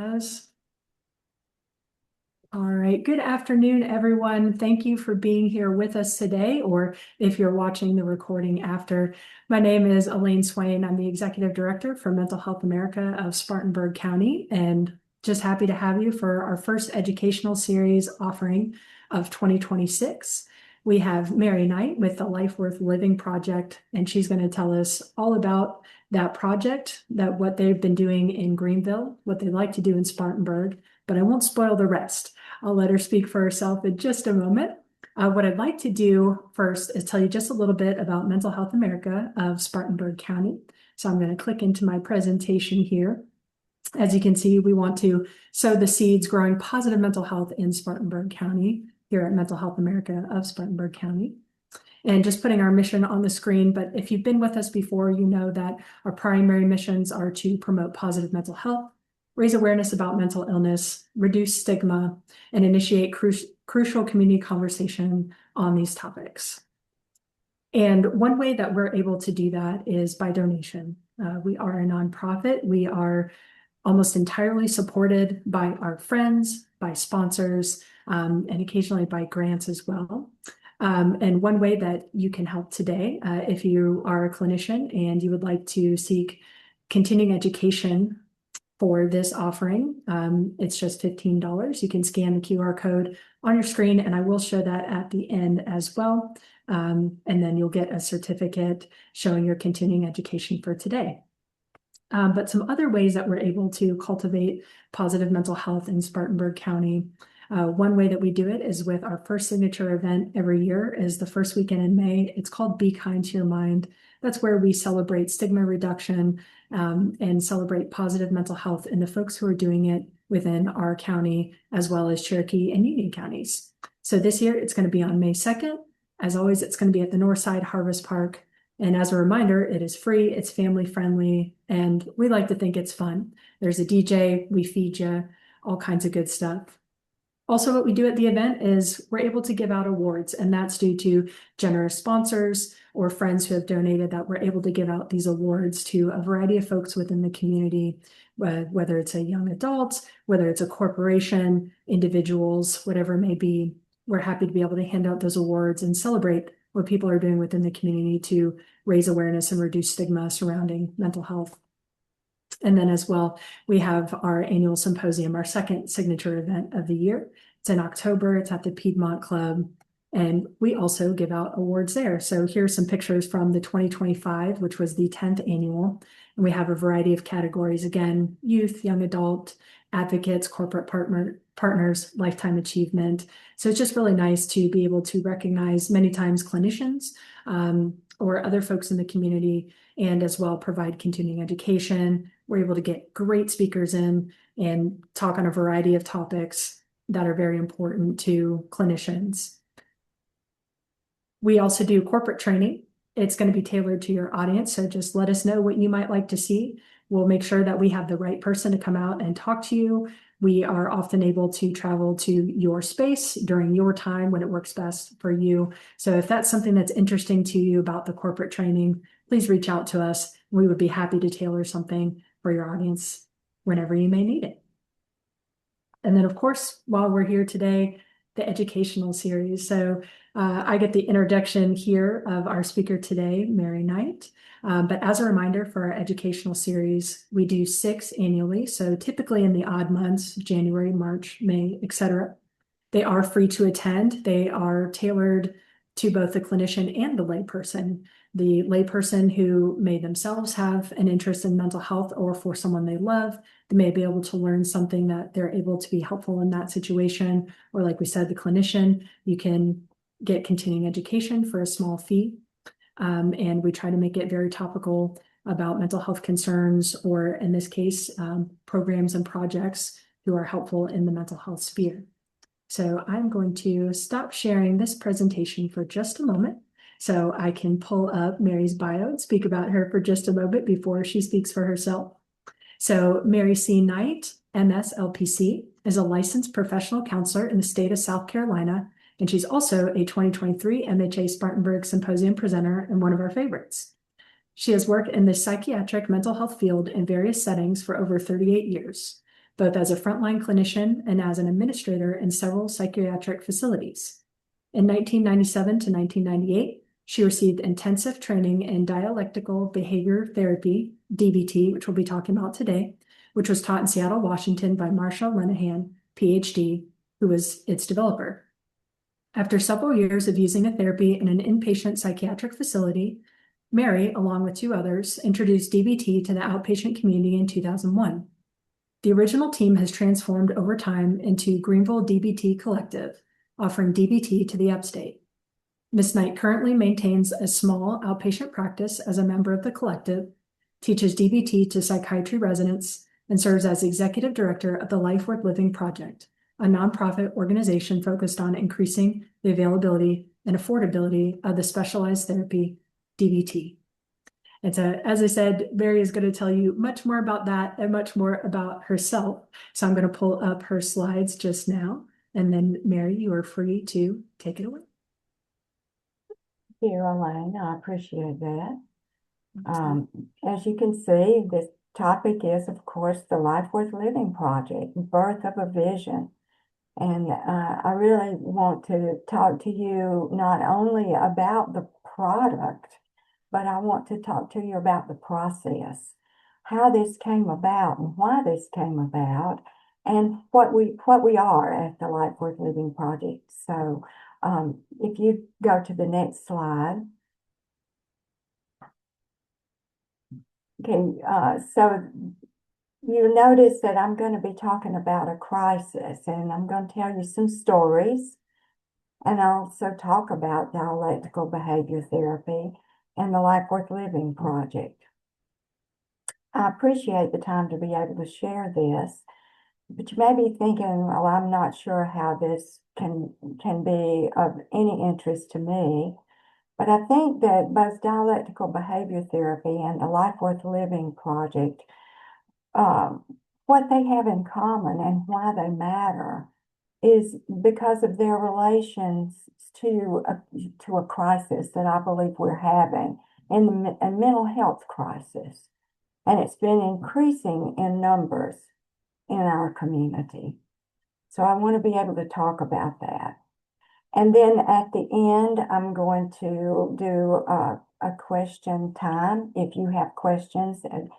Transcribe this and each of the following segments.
has. All right, good afternoon, everyone. Thank you for being here with us today, or if you're watching the recording after. My name is Elaine Swain. I'm the Executive Director for Mental Health America of Spartanburg County, and just happy to have you for our first educational series offering of 2026. We have Mary Knight with the Life Worth Living Project, and she's going to tell us all about that project, what they've been doing in Greenville, what they like to do in Spartanburg, but I won't spoil the rest. I'll let her speak for herself in just a moment. What I'd like to do first is tell you just a little bit about Mental Health America of Spartanburg County. So I'm going to click into my presentation here. As you can see, we want to sow the seeds growing positive mental health in Spartanburg County here at Mental Health America of Spartanburg County. And just putting our mission on the screen, but if you've been with us before, you know that our primary missions are to promote positive mental health, raise awareness about mental illness, reduce stigma, and initiate crucial community conversation on these topics. And one way that we're able to do that is by donation. We are a nonprofit. We are almost entirely supported by our friends, by sponsors, and occasionally by grants as well. And one way that you can help today, if you are a clinician and you would like to seek continuing education for this offering, it's just $15. You can scan the QR code on your screen, and I will show that at the end as well. And then you'll get a certificate showing your continuing education for today. But some other ways that we're able to cultivate positive mental health in Spartanburg County. One way that we do it is with our first signature event every year is the first weekend in May. It's called Be Kind to Your Mind. That's where we celebrate stigma reduction and celebrate positive mental health in the folks who are doing it within our county, as well as Cherokee and Union counties. So this year it's going to be on May 2nd. As always, it's going to be at the Northside Harvest Park. And as a reminder, it is free, it's family friendly, and we like to think it's fun. There's a DJ, we feed you, all kinds of good stuff. Also, what we do at the event is we're able to give out awards, and that's due to generous sponsors or friends who have donated that we're able to give out these awards to a variety of folks within the community, whether it's a young adult, whether it's a corporation, individuals, whatever it may be. We're happy to be able to hand out those awards and celebrate what people are doing within the community to raise awareness and reduce stigma surrounding mental health. And then as well, we have our annual symposium, our second signature event of the year. It's in October, it's at the Piedmont Club, and we also give out awards there. So here's some pictures from the 2025, which was the 10th annual. And we have a variety of categories, again, youth, young adult, advocates, corporate partners, lifetime achievement. So it's just really nice to be able to recognize many times clinicians or other folks in the community, and as well provide continuing education. We're able to get great speakers in and talk on a variety of topics that are very important to clinicians. We also do corporate training. It's going to be tailored to your audience, so just let us know what you might like to see. We'll make sure that we have the right person to come out and talk to you. We are often able to travel to your space during your time when it works best for you. So if that's something that's interesting to you about the corporate training, please reach out to us. We would be happy to tailor something for your audience whenever you may need it. And then, of course, while we're here today, the educational series. So I get the introduction here of our speaker today, Mary Knight. But as a reminder for our educational series, we do 6 annually. So typically in the odd months, January, March, May, etc. They are free to attend. They are tailored to both the clinician and the layperson. The layperson who may themselves have an interest in mental health, or for someone they love, they may be able to learn something that they're able to be helpful in that situation. Or like we said, the clinician, you can get continuing education for a small fee. And we try to make it very topical about mental health concerns, or in this case, programs and projects who are helpful in the mental health sphere. So I'm going to stop sharing this presentation for just a moment so I can pull up Mary's bio and speak about her for just a moment before she speaks for herself. So Mary C. Knight, MS LPC, is a licensed professional counselor in the state of South Carolina, and she's also a 2023 MHA Spartanburg Symposium presenter and one of our favorites. She has worked in the psychiatric mental health field in various settings for over 38 years. both as a frontline clinician and as an administrator in several psychiatric facilities. In 1997 to 1998, she received intensive training in Dialectical Behavior Therapy, DBT, which we'll be talking about today, which was taught in Seattle, Washington by Marsha Lenahan, PhD, who was its developer. After several years of using a therapy in an inpatient psychiatric facility, Mary, along with two others, introduced DBT to the outpatient community in 2001. The original team has transformed over time into Greenville DBT Collective, offering DBT to the upstate. Ms. Knight currently maintains a small outpatient practice as a member of the collective, teaches DBT to psychiatry residents, and serves as executive director of the Life Worth Living Project, a nonprofit organization focused on increasing the availability and affordability of the specialized therapy DBT. And so, as I said, Mary is going to tell you much more about that and much more about herself. So I'm going to pull up her slides just now. And then, Mary, you are free to take it away. Thank you, Elaine. I appreciate that. As you can see, this topic is, of course, the Life Worth Living Project, Birth of a Vision. And I really want to talk to you not only about the product, but I want to talk to you about the process, how this came about and why this came about, and what we are at the Life Worth Living Project. So if you go to the next slide. Okay, so you notice that I'm going to be talking about a crisis, and I'm going to tell you some stories, and also talk about dialectical behavior therapy and the Life Worth Living Project. I appreciate the time to be able to share this, but you may be thinking, well, I'm not sure how this can be of any interest to me. But I think that both dialectical behavior therapy and the Life Worth Living Project, what they have in common and why they matter is because of their relations to a crisis that I believe we're having, a mental health crisis. And it's been increasing in numbers in our community. So I want to be able to talk about that. And then at the end, I'm going to do a question time. If you have questions, and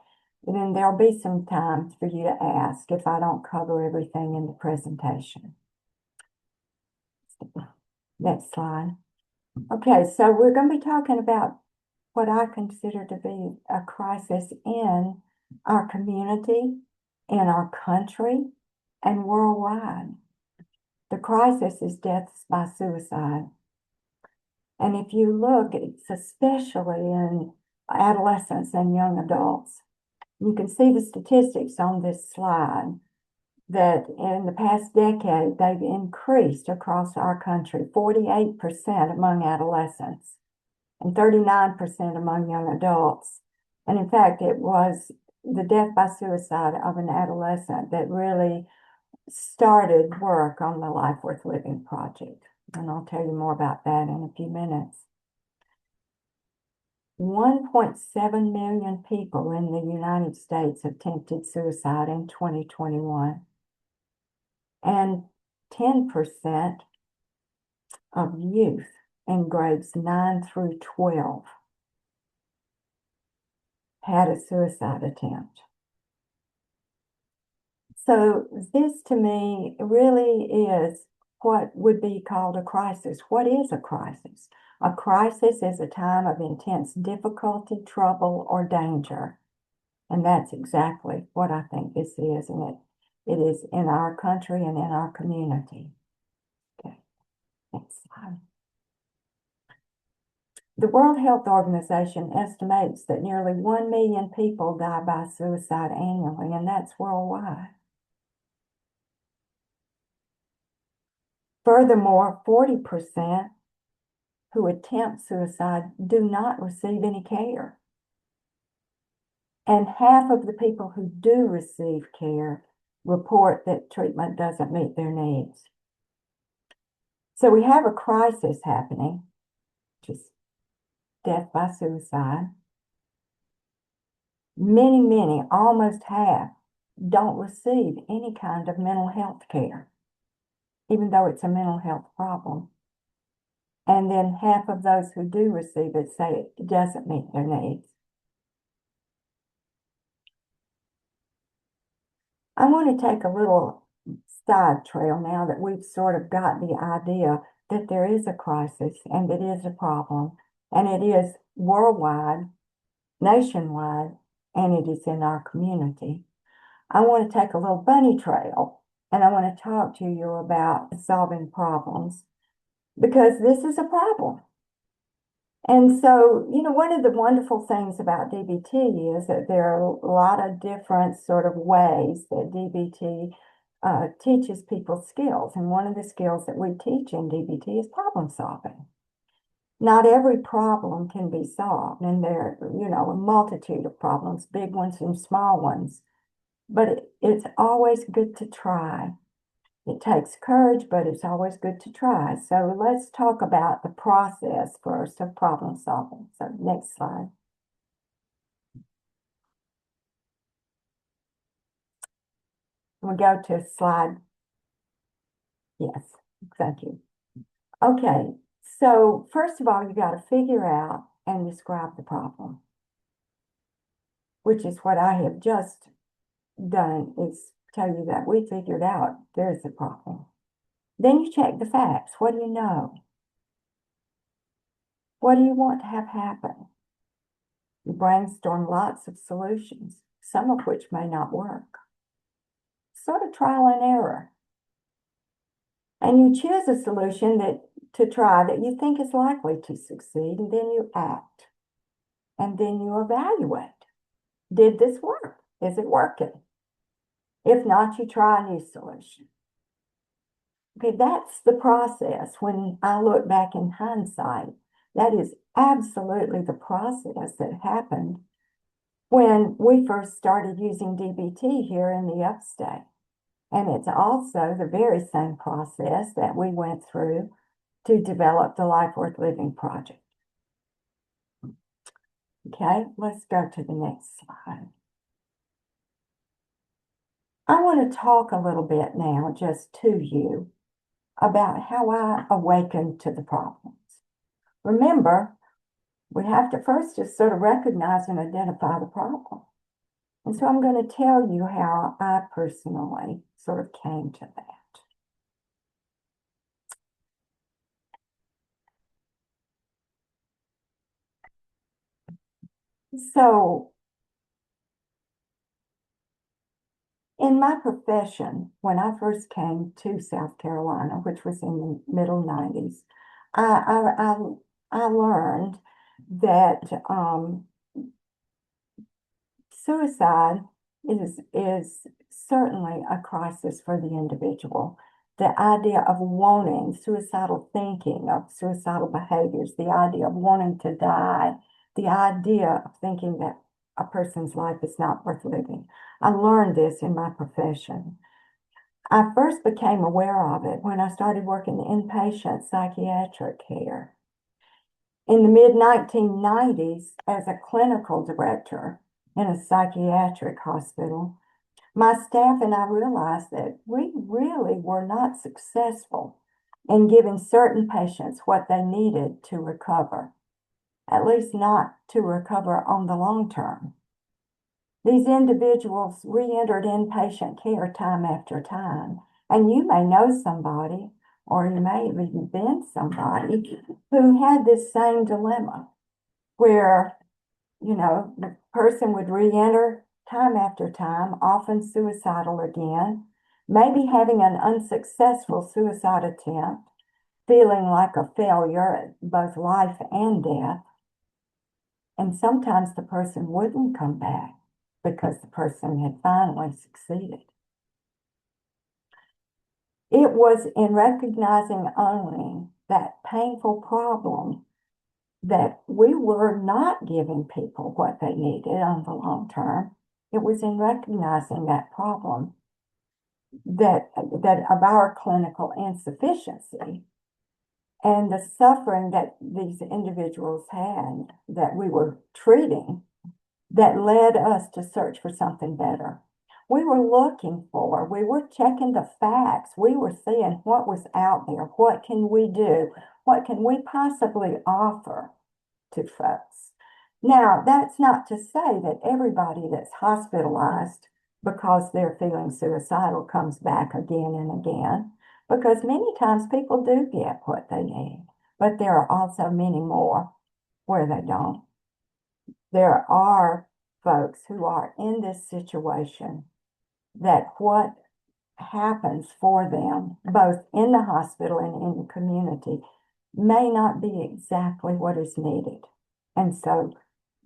then there'll be some time for you to ask if I don't cover everything in the presentation. Next slide. Okay, so we're going to be talking about what I consider to be a crisis in our community, in our country, and worldwide. The crisis is deaths by suicide. And if you look, it's especially in adolescents and young adults. You can see the statistics on this slide that in the past decade, they've increased across our country, 48% among adolescents and 39% among young adults. And in fact, it was the death by suicide of an adolescent that really started work on the Life Worth Living Project. And I'll tell you more about that in a few minutes. 1.7 million people in the United States attempted suicide in 2021. And 10% of youth in grades 9 through 12 had a suicide attempt. So this to me really is what would be called a crisis. What is a crisis? A crisis is a time of intense difficulty, trouble, or danger. And that's exactly what I think this is, and it is in our country and in our community. Okay, next slide. The World Health Organization estimates that nearly 1 million people die by suicide annually, and that's worldwide. Furthermore, 40% who attempt suicide do not receive any care. And half of the people who do receive care report that treatment doesn't meet their needs. So we have a crisis happening, which is death by suicide. Many, almost half don't receive any kind of mental health care, even though it's a mental health problem. And then half of those who do receive it say it doesn't meet their needs. I want to take a little side trail now that we've sort of got the idea that there is a crisis and it is a problem, and it is worldwide, nationwide, and it is in our community. I want to take a little bunny trail and I want to talk to you about solving problems, because this is a problem. And so, one of the wonderful things about DBT is that there are a lot of different sort of ways that DBT teaches people skills. And one of the skills that we teach in DBT is problem solving. Not every problem can be solved, and there are, a multitude of problems, big ones and small ones. But it's always good to try. It takes courage, but it's always good to try. So let's talk about the process first of problem solving. So next slide. We go to slide. Yes, thank you. Okay, so first of all, you got to figure out and describe the problem, which is what I have just done, is tell you that we figured out there's a problem. Then you check the facts. What do you know? What do you want to have happen? You brainstorm lots of solutions, some of which may not work. Sort of trial and error. And you choose a solution to try that you think is likely to succeed, and then you act. And then you evaluate. Did this work? Is it working? If not, you try a new solution. Okay, that's the process. When I look back in hindsight, that is absolutely the process that happened when we first started using DBT here in the upstate. And it's also the very same process that we went through to develop the Life Worth Living project. Okay, let's go to the next slide. I want to talk a little bit now just to you about how I awakened to the problems. Remember, we have to first just sort of recognize and identify the problem. And so I'm going to tell you how I personally sort of came to that. So in my profession, when I first came to South Carolina, which was in the middle 90s, I learned that suicide is certainly a crisis for the individual. The idea of wanting, suicidal thinking, of suicidal behaviors, the idea of wanting to die, the idea of thinking that a person's life is not worth living. I learned this in my profession. I first became aware of it when I started working inpatient psychiatric care. In the mid-1990s, as a clinical director in a psychiatric hospital, my staff and I realized that we really were not successful in giving certain patients what they needed to recover, at least not to recover on the long term. These individuals re-entered inpatient care time after time, and you may know somebody, or you may have even been somebody who had this same dilemma, where, the person would re-enter time after time, often suicidal again, maybe having an unsuccessful suicide attempt, feeling like a failure at both life and death. And sometimes the person wouldn't come back because the person had finally succeeded. It was in recognizing only that painful problem that we were not giving people what they needed on the long term. It was in recognizing that problem that of our clinical insufficiency and the suffering that these individuals had that we were treating that led us to search for something better. We were looking for, we were checking the facts. We were seeing what was out there. What can we do? What can we possibly offer to folks? Now, that's not to say that everybody that's hospitalized because they're feeling suicidal comes back again and again, because many times people do get what they need, but there are also many more where they don't. There are folks who are in this situation that what happens for them, both in the hospital and in the community, may not be exactly what is needed. And so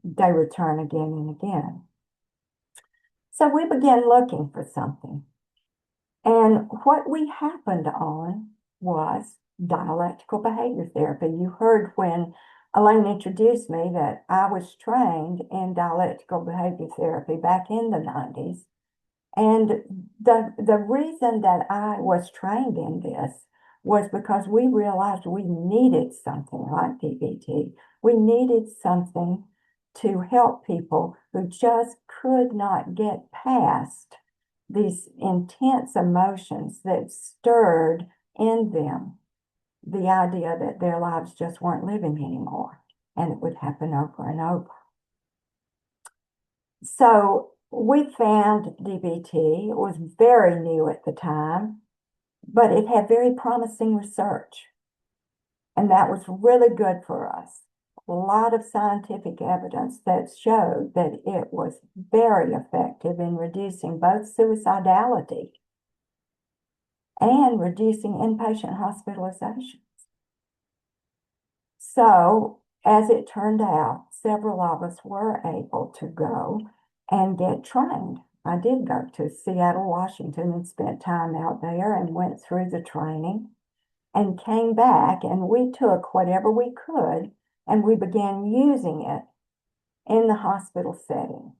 they return again and again. So we began looking for something. And what we happened on was dialectical behavior therapy. You heard when Elaine introduced me that I was trained in dialectical behavior therapy back in the 90s. And the reason that I was trained in this was because we realized we needed something like DBT. We needed something to help people who just could not get past these intense emotions that stirred in them the idea that their lives just weren't living anymore, and it would happen over and over. So we found DBT. It was very new at the time, but it had very promising research, and that was really good for us. A lot of scientific evidence that showed that it was very effective in reducing both suicidality and reducing inpatient hospitalizations. So, as it turned out, several of us were able to go and get trained. I did go to Seattle, Washington, and spent time out there and went through the training and came back, and we took whatever we could and we began using it in the hospital setting.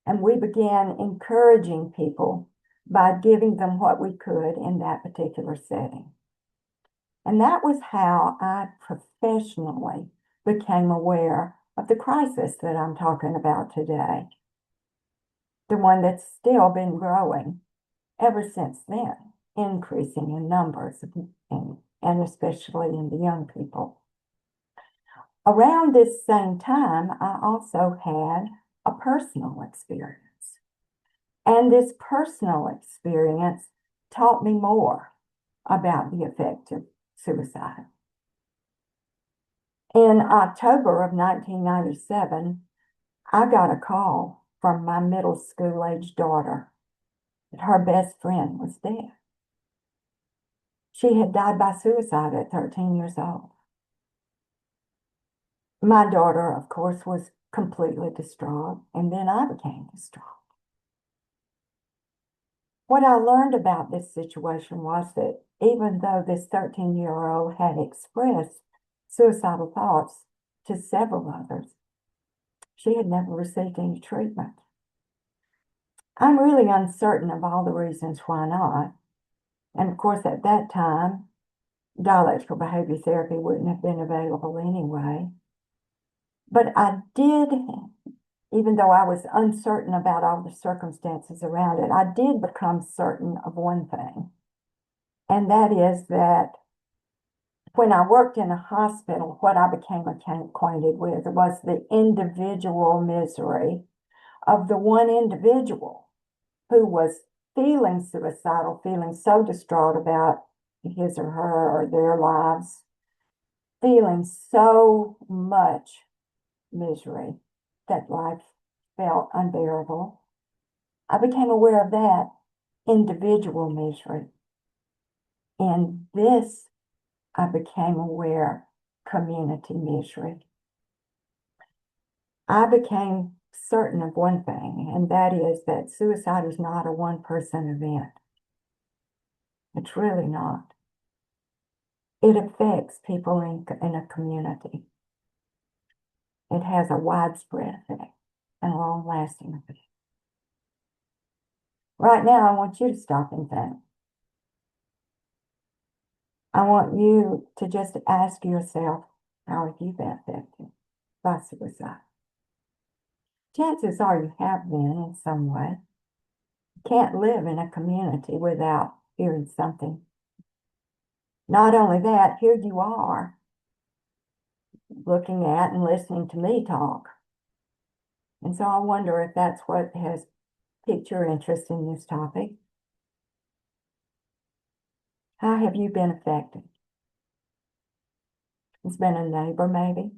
And we began encouraging people by giving them what we could in that particular setting. And that was how I professionally became aware of the crisis that I'm talking about today, the one that's still been growing ever since then, increasing in numbers, and especially in the young people. Around this same time, I also had a personal experience. And this personal experience taught me more about the effect of suicide. In October of 1997, I got a call from my middle school age daughter that her best friend was dead. She had died by suicide at 13 years old. My daughter, of course, was completely distraught, and then I became distraught. What I learned about this situation was that even though this 13-year-old had expressed suicidal thoughts to several others, she had never received any treatment. I'm really uncertain of all the reasons why not. And of course, at that time, dialectical behavior therapy wouldn't have been available anyway. But I did, even though I was uncertain about all the circumstances around it, I did become certain of one thing. And that is that when I worked in a hospital, what I became acquainted with was the individual misery of the one individual who was feeling suicidal, feeling so distraught about his or her or their lives, feeling so much misery that life felt unbearable. I became aware of that individual misery. And this, I became aware community misery. I became certain of one thing, and that is that suicide is not a one-person event. It's really not. It affects people in a community. It has a widespread effect and a long-lasting effect. Right now, I want you to stop and think. I want you to just ask yourself, how have you been affected by suicide? Chances are you have been in some way. can't live in a community without hearing something. Not only that, here you are looking at and listening to me talk. And so I wonder if that's what has piqued your interest in this topic. How have you been affected? It's been a neighbor, maybe.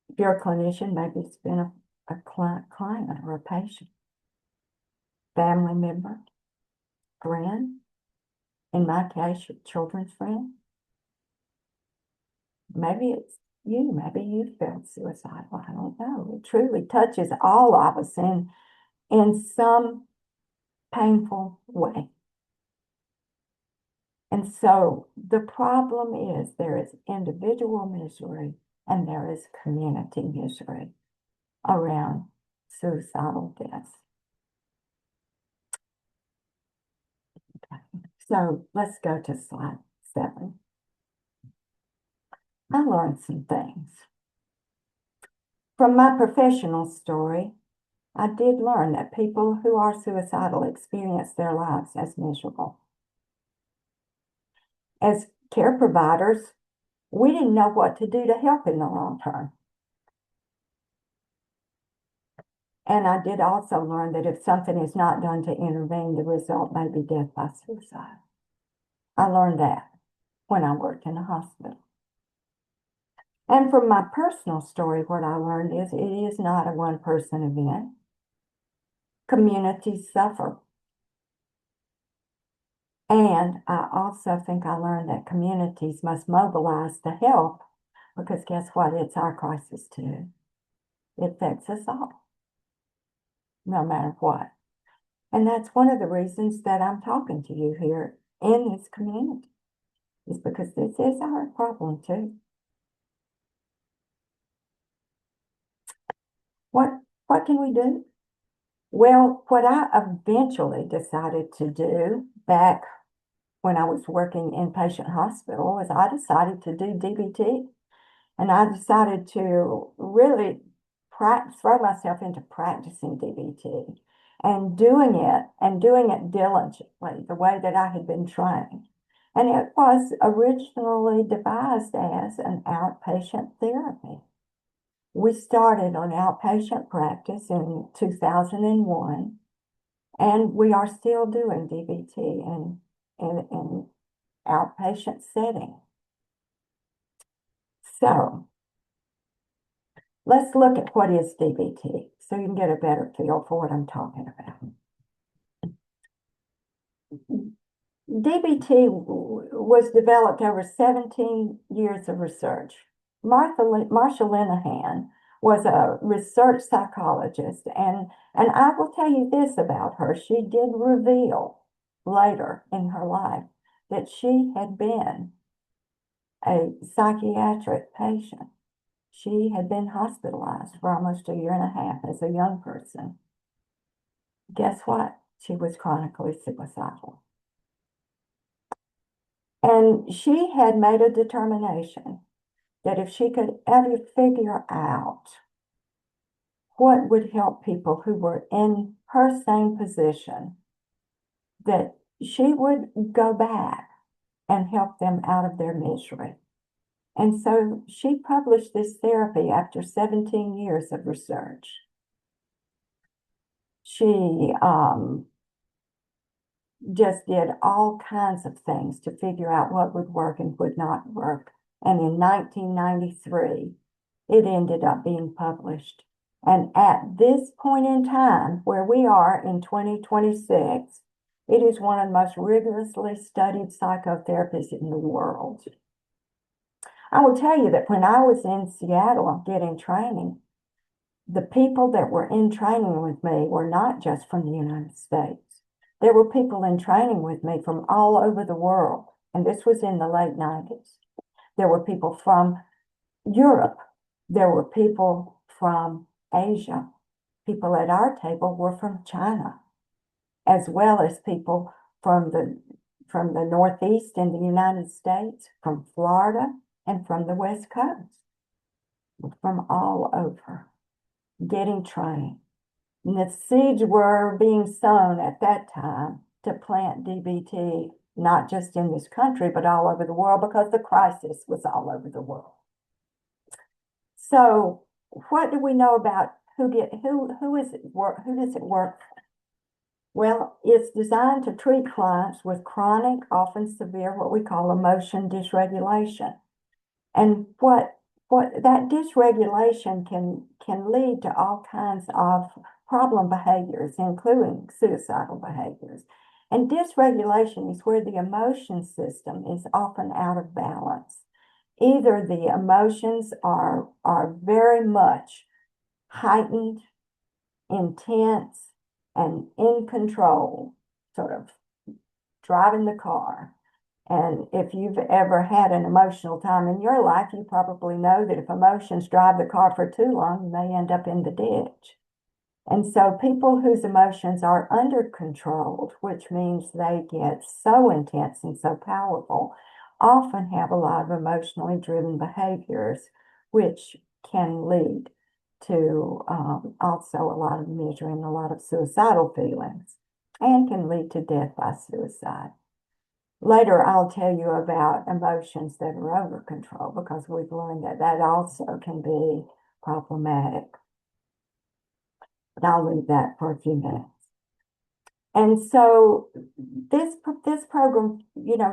If you're a clinician, maybe it's been a client or a patient, family member, friend. In my case, your children's friend. Maybe it's you. Maybe you felt suicidal. I don't know. It truly touches all of us in some painful way. And so the problem is there is individual misery and there is community misery around suicidal deaths. So let's go to slide 7. I learned some things. From my professional story, I did learn that people who are suicidal experience their lives as miserable. As care providers, we didn't know what to do to help in the long term. And I did also learn that if something is not done to intervene, the result may be death by suicide. I learned that when I worked in a hospital. And from my personal story, what I learned is it is not a one-person event. Communities suffer. And I also think I learned that communities must mobilize to help because guess what? It's our crisis too. It affects us all, no matter what. And that's one of the reasons that I'm talking to you here in this community, is because this is our problem too. What can we do? Well, what I eventually decided to do back when I was working inpatient hospital was I decided to do DBT. And I decided to really throw myself into practicing DBT and doing it diligently, the way that I had been trained. And it was originally devised as an outpatient therapy. We started on outpatient practice in 2001, and we are still doing DBT in outpatient setting. So let's look at what is DBT so you can get a better feel for what I'm talking about. DBT was developed over 17 years of research. Marsha Linehan was a research psychologist, and I will tell you this about her. She did reveal later in her life that she had been a psychiatric patient. She had been hospitalized for almost a year and a half as a young person. Guess what? She was chronically suicidal. And she had made a determination that if she could ever figure out what would help people who were in her same position, that she would go back and help them out of their misery. And so she published this therapy after 17 years of research. She just did all kinds of things to figure out what would work and would not work. And in 1993, it ended up being published. And at this point in time, where we are in 2026, it is one of the most rigorously studied psychotherapies in the world. I will tell you that when I was in Seattle getting training, the people that were in training with me were not just from the United States. There were people in training with me from all over the world, and this was in the late 90s. There were people from Europe. There were people from Asia. People at our table were from China, as well as people from the Northeast in the United States, from Florida, and from the West Coast, from all over, getting trained. And the seeds were being sown at that time to plant DBT, not just in this country, but all over the world, because the crisis was all over the world. So what do we know about who does it work for? Well, it's designed to treat clients with chronic, often severe, what we call emotion dysregulation. And what that dysregulation can lead to all kinds of problem behaviors, including suicidal behaviors. And dysregulation is where the emotion system is often out of balance. Either the emotions are very much heightened, intense, and in control, sort of driving the car. And if you've ever had an emotional time in your life, you probably know that if emotions drive the car for too long, you may end up in the ditch. And so people whose emotions are under controlled, which means they get so intense and so powerful, often have a lot of emotionally driven behaviors, which can lead to also a lot of misery and a lot of suicidal feelings, and can lead to death by suicide. Later, I'll tell you about emotions that are over control, because we've learned that that also can be problematic. But I'll leave that for a few minutes. And so this program,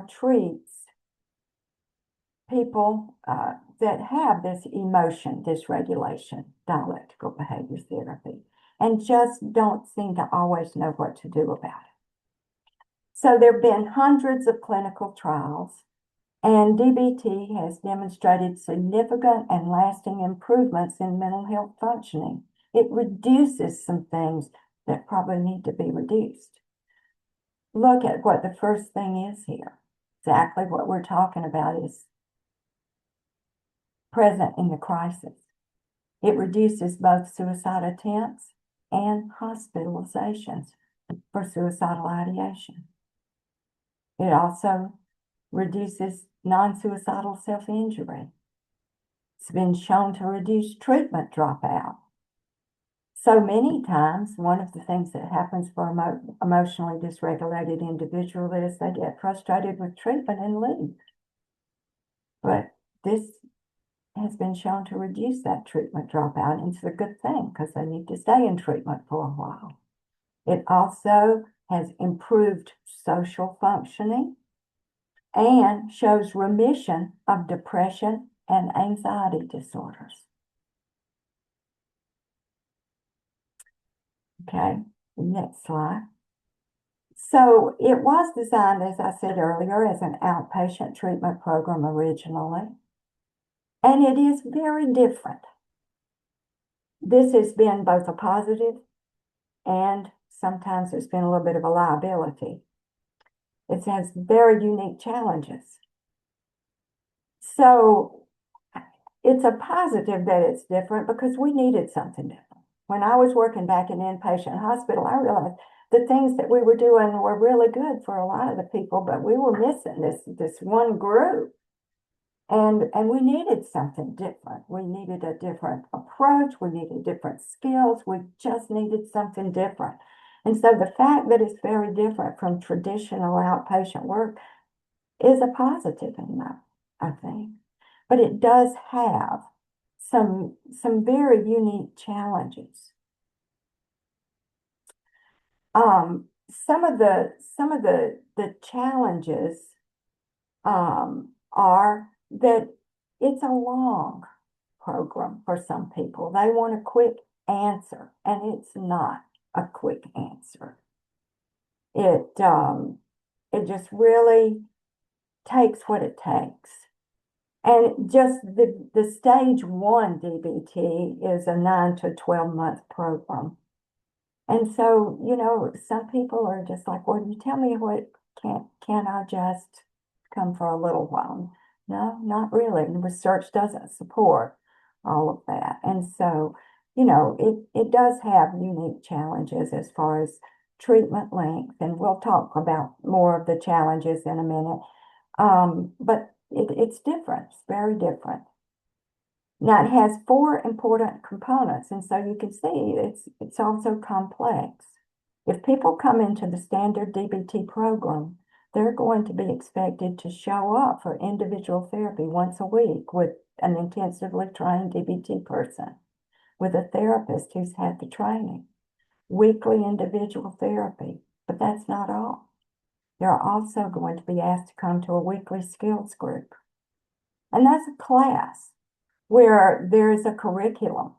treats people that have this emotion dysregulation, dialectical behavior therapy, and just don't seem to always know what to do about it. So there have been hundreds of clinical trials, and DBT has demonstrated significant and lasting improvements in mental health functioning. It reduces some things that probably need to be reduced. Look at what the first thing is here. Exactly what we're talking about is present in the crisis. It reduces both suicide attempts and hospitalizations for suicidal ideation. It also reduces non-suicidal self-injury. It's been shown to reduce treatment dropout. So many times, one of the things that happens for emotionally dysregulated individuals is they get frustrated with treatment and leave. But this has been shown to reduce that treatment dropout, and it's a good thing because they need to stay in treatment for a while. It also has improved social functioning and shows remission of depression and anxiety disorders. Okay, next slide. So it was designed, as I said earlier, as an outpatient treatment program originally, and it is very different. This has been both a positive and sometimes it's been a little bit of a liability. It has very unique challenges. So it's a positive that it's different because we needed something different. When I was working back in inpatient hospital, I realized the things that we were doing were really good for a lot of the people, but we were missing this one group. And we needed something different. We needed a different approach. We needed different skills. We just needed something different. And so the fact that it's very different from traditional outpatient work is a positive enough, I think. But it does have some very unique challenges. Some of the challenges are that it's a long program for some people. They want a quick answer, and it's not a quick answer. It just really takes what it takes. And just the stage 1 DBT is a 9 to 12 month program. And so, some people are just like, well, you tell me what, can I just come for a little while? No, not really. The research doesn't support all of that. And so, it does have unique challenges as far as treatment length, and we'll talk about more of the challenges in a minute. But it's different. It's very different. Now it has four important components, and so you can see it's also complex. If people come into the standard DBT program, they're going to be expected to show up for individual therapy once a week with an intensively trained DBT person, with a therapist who's had the training, weekly individual therapy, but that's not all. They're also going to be asked to come to a weekly skills group. And that's a class where there's a curriculum.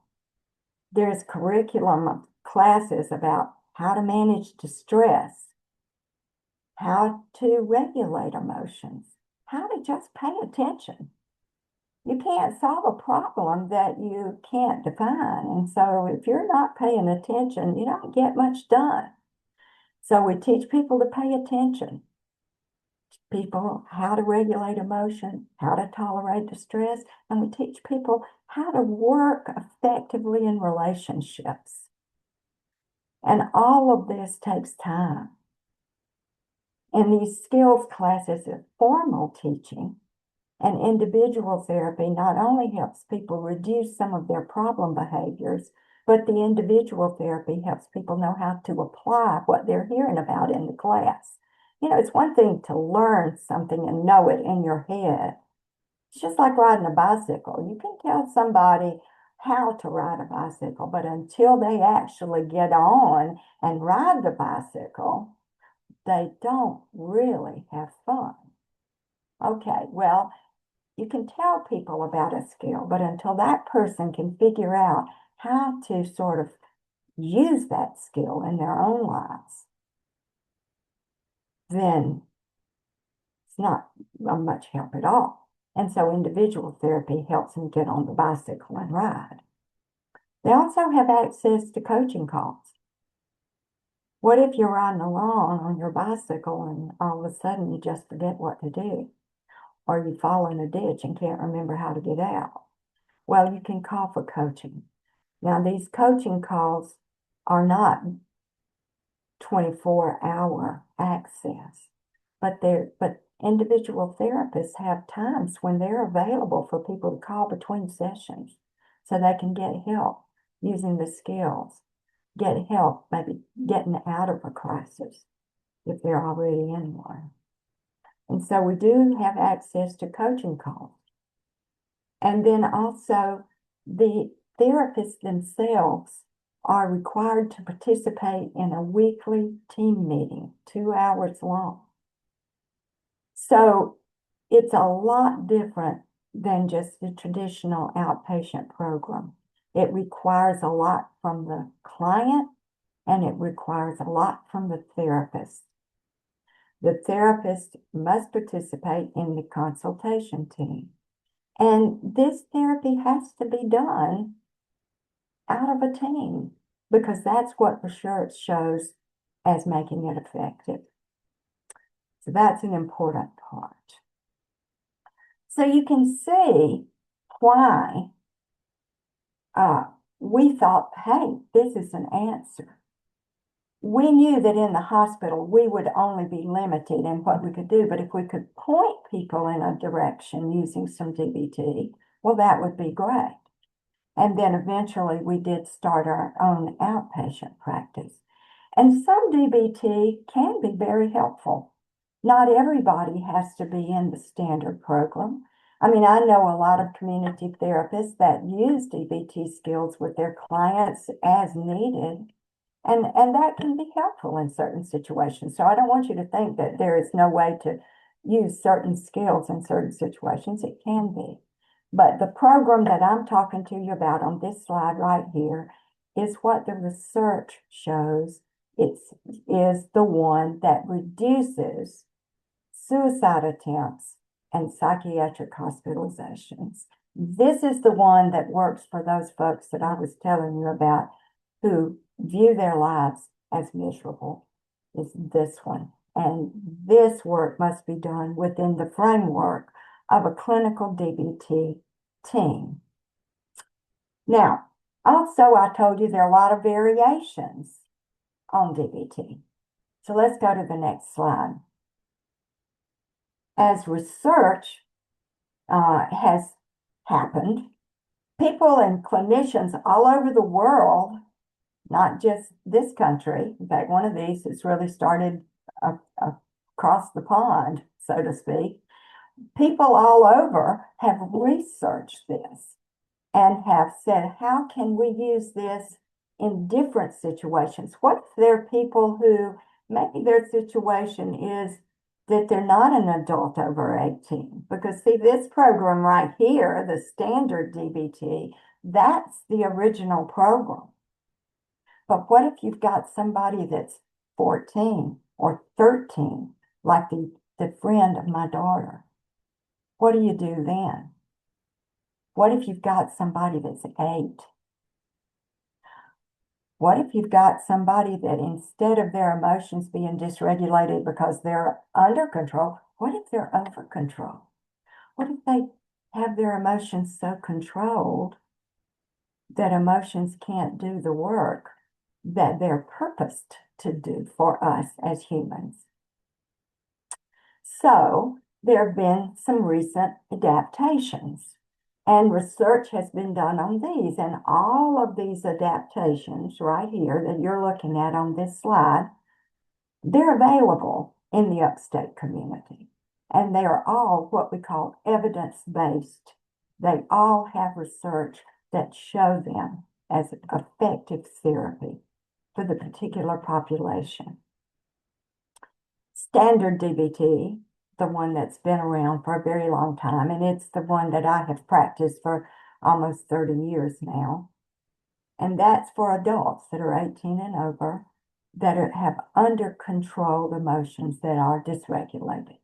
There's curriculum of classes about how to manage distress, how to regulate emotions, how to just pay attention. You can't solve a problem that you can't define. And so if you're not paying attention, you don't get much done. So we teach people to pay attention, people how to regulate emotion, how to tolerate distress, and we teach people how to work effectively in relationships. And all of this takes time. And these skills classes of formal teaching and individual therapy not only helps people reduce some of their problem behaviors, but the individual therapy helps people know how to apply what they're hearing about in the class. You know, it's one thing to learn something and know it in your head. It's just like riding a bicycle. You can tell somebody how to ride a bicycle, but until they actually get on and ride the bicycle, they don't really have fun. Okay, well, you can tell people about a skill, but until that person can figure out how to sort of use that skill in their own lives, then it's not much help at all. And so individual therapy helps them get on the bicycle and ride. They also have access to coaching calls. What if you're riding along on your bicycle and all of a sudden you just forget what to do? Or you fall in a ditch and can't remember how to get out? Well, you can call for coaching. Now, these coaching calls are not 24-hour access, but individual therapists have times when they're available for people to call between sessions so they can get help using the skills, get help maybe getting out of a crisis if they're already in one. And so we do have access to coaching calls. And then also the therapists themselves are required to participate in a weekly team meeting, 2 hours long. So it's a lot different than just the traditional outpatient program. It requires a lot from the client and it requires a lot from the therapist. The therapist must participate in the consultation team. And this therapy has to be done out of a team because that's what research shows as making it effective. So that's an important part. So you can see why we thought, hey, this is an answer. We knew that in the hospital we would only be limited in what we could do, but if we could point people in a direction using some DBT, well, that would be great. And then eventually we did start our own outpatient practice. And some DBT can be very helpful. Not everybody has to be in the standard program. I mean, I know a lot of community therapists that use DBT skills with their clients as needed. And that can be helpful in certain situations. So I don't want you to think that there is no way to use certain skills in certain situations. It can be. But the program that I'm talking to you about on this slide right here is what the research shows. It is the one that reduces suicide attempts and psychiatric hospitalizations. This is the one that works for those folks that I was telling you about who view their lives as miserable, is this one. And this work must be done within the framework of a clinical DBT team. Now, also I told you there are a lot of variations on DBT. So let's go to the next slide. As research has happened, people and clinicians all over the world, not just this country. In fact, one of these has really started across the pond, so to speak. People all over have researched this and have said, how can we use this in different situations? What if there are people who maybe their situation is that they're not an adult over 18? Because see, this program right here, the standard DBT, that's the original program. But what if you've got somebody that's 14 or 13, like the friend of my daughter? What do you do then? What if you've got somebody that's 8? What if you've got somebody that instead of their emotions being dysregulated because they're under control, what if they're over control? What if they have their emotions so controlled that emotions can't do the work that they're purposed to do for us as humans? So there have been some recent adaptations, and research has been done on these. And all of these adaptations right here that you're looking at on this slide, they're available in the upstate community. And they are all what we call evidence-based. They all have research that show them as effective therapy for the particular population. Standard DBT, the one that's been around for a very long time, and it's the one that I have practiced for almost 30 years now. And that's for adults that are 18 and over that have under controlled emotions that are dysregulated.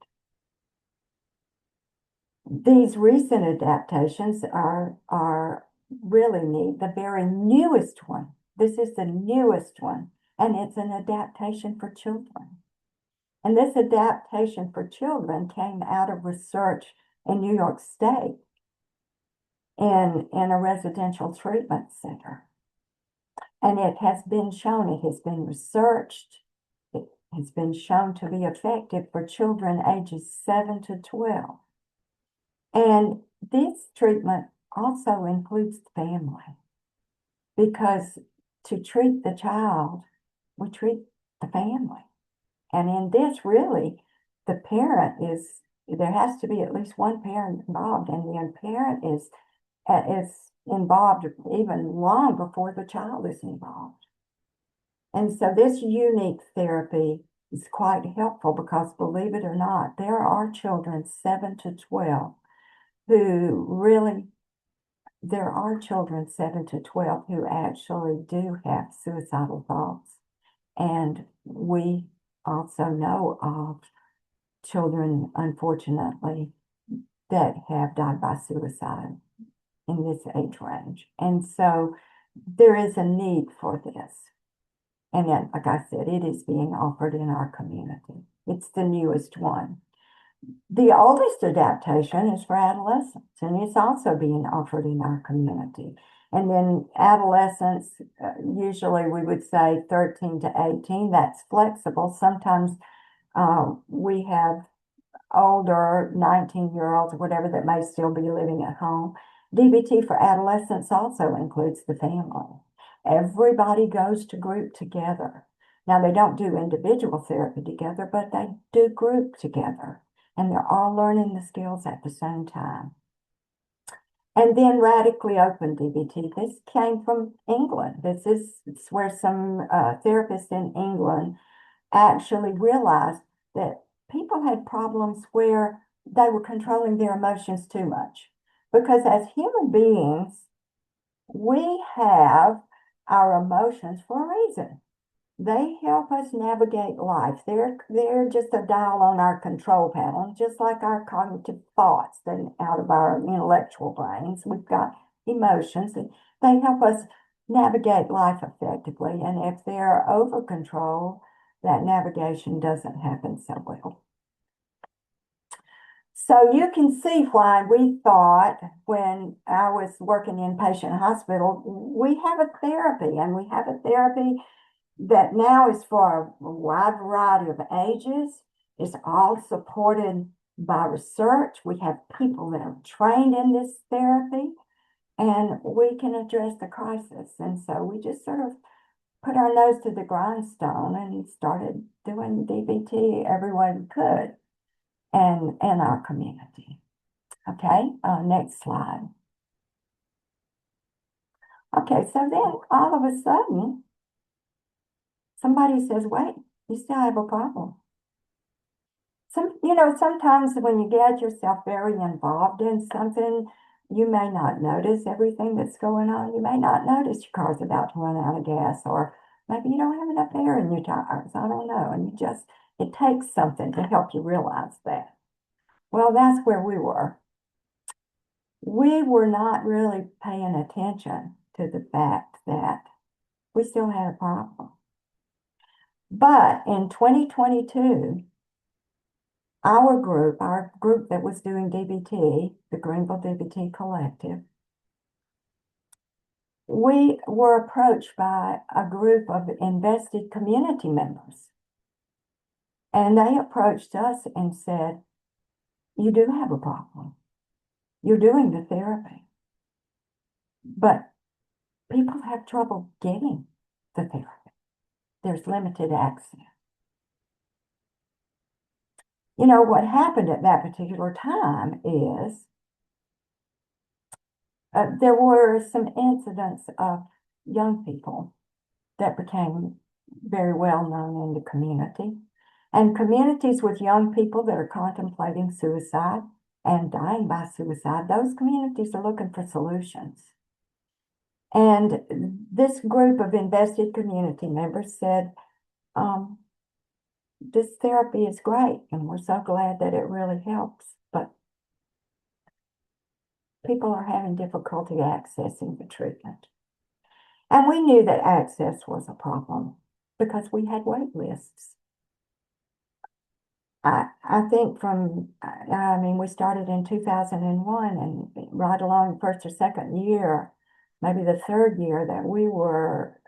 These recent adaptations are really neat. The very newest one, this is the newest one, and it's an adaptation for children. And this adaptation for children came out of research in New York State in a residential treatment center. And it has been shown, it has been researched, it has been shown to be effective for children ages 7 to 12. And this treatment also includes the family, because to treat the child, we treat the family. And in this, really, the parent is, there has to be at least one parent involved, and the parent is involved even long before the child is involved. And so this unique therapy is quite helpful because, believe it or not, there are children 7 to 12 there are children 7 to 12 who actually do have suicidal thoughts. And we also know of children, unfortunately, that have died by suicide in this age range. And so there is a need for this. And then, like I said, it is being offered in our community. It's the newest one. The oldest adaptation is for adolescents, and it's also being offered in our community. And then adolescents, usually we would say 13 to 18, that's flexible. Sometimes we have older 19-year-olds or whatever that may still be living at home. DBT for adolescents also includes the family. Everybody goes to group together. Now, they don't do individual therapy together, but they do group together. And they're all learning the skills at the same time. And then radically open DBT. This came from England. This is where some therapists in England actually realized that people had problems where they were controlling their emotions too much. Because as human beings, we have our emotions for a reason. They help us navigate life. They're just a dial on our control panel, just like our cognitive thoughts that out of our intellectual brains. We've got emotions, and they help us navigate life effectively. And if they're over control, that navigation doesn't happen so well. So you can see why we thought, when I was working in patient hospital, we have a therapy, and we have a therapy that now is for a wide variety of ages. It's all supported by research. We have people that are trained in this therapy. and we can address the crisis. And so we just sort of put our nose to the grindstone and started doing DBT every way we could in our community. Okay, next slide. Okay, so then all of a sudden, somebody says, wait, you still have a problem. Sometimes when you get yourself very involved in something, you may not notice everything that's going on. You may not notice your car's about to run out of gas, or maybe you don't have enough air in your tires. I don't know. And it takes something to help you realize that. Well, that's where we were. We were not really paying attention to the fact that we still had a problem. But in 2022, our group that was doing DBT, the Greenville DBT Collective, we were approached by a group of invested community members. And they approached us and said, you do have a problem. You're doing the therapy. But people have trouble getting the therapy. There's limited access. What happened at that particular time is there were some incidents of young people that became very well known in the community. And communities with young people that are contemplating suicide and dying by suicide, those communities are looking for solutions. And this group of invested community members said, this therapy is great, and we're so glad that it really helps, but people are having difficulty accessing the treatment. And we knew that access was a problem because we had wait lists. I think we started in 2001, and right along the first or second year, maybe the third year that we were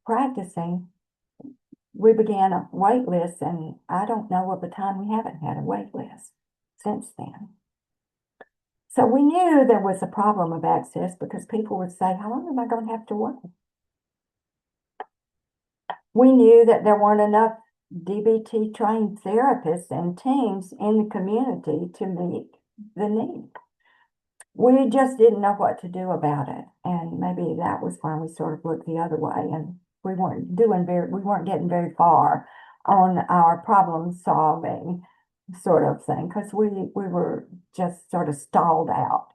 practicing, we began a wait list, and I don't know of a time we haven't had a wait list since then. So we knew there was a problem of access because people would say, how long am I going to have to wait? We knew that there weren't enough DBT trained therapists and teams in the community to meet the need. We just didn't know what to do about it. And maybe that was when we sort of looked the other way, and we weren't getting very far on our problem solving sort of thing, because we were just sort of stalled out.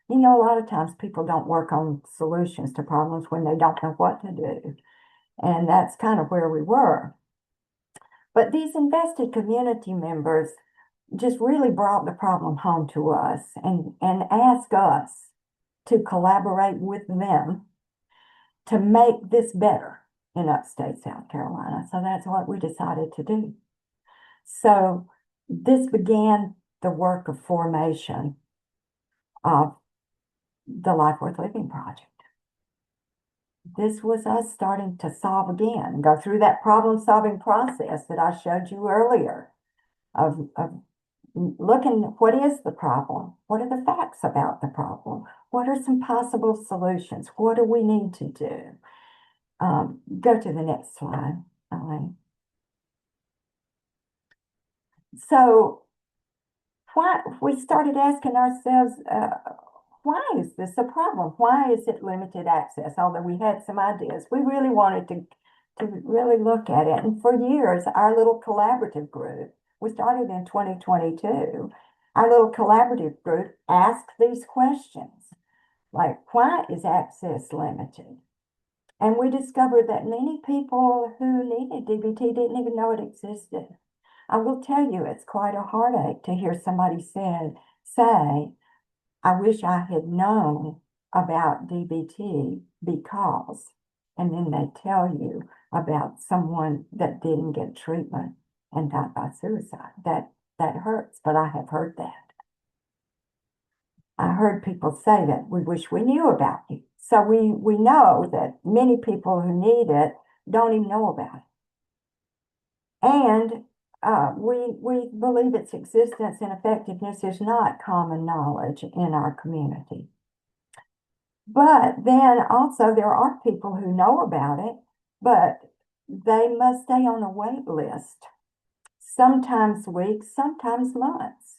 A lot of times people don't work on solutions to problems when they don't know what to do. And that's kind of where we were. But these invested community members just really brought the problem home to us and asked us to collaborate with them to make this better in upstate South Carolina. So that's what we decided to do. So this began the work of formation of the Life Worth Living Project. This was us starting to solve again, go through that problem-solving process that I showed you earlier of looking at what is the problem? What are the facts about the problem? What are some possible solutions? What do we need to do? Go to the next slide, Elaine. So we started asking ourselves, why is this a problem? Why is it limited access? Although we had some ideas, we really wanted to really look at it. And for years, our little collaborative group, we started in 2022, our little collaborative group asked these questions, like, why is access limited? And we discovered that many people who needed DBT didn't even know it existed. I will tell you, it's quite a heartache to hear somebody say, I wish I had known about DBT because, and then they tell you about someone that didn't get treatment and died by suicide. That hurts, but I have heard that. I heard people say that we wish we knew about you. So we know that many people who need it don't even know about it. And we believe its existence and effectiveness is not common knowledge in our community. But then also there are people who know about it, but they must stay on a wait list, sometimes weeks, sometimes months.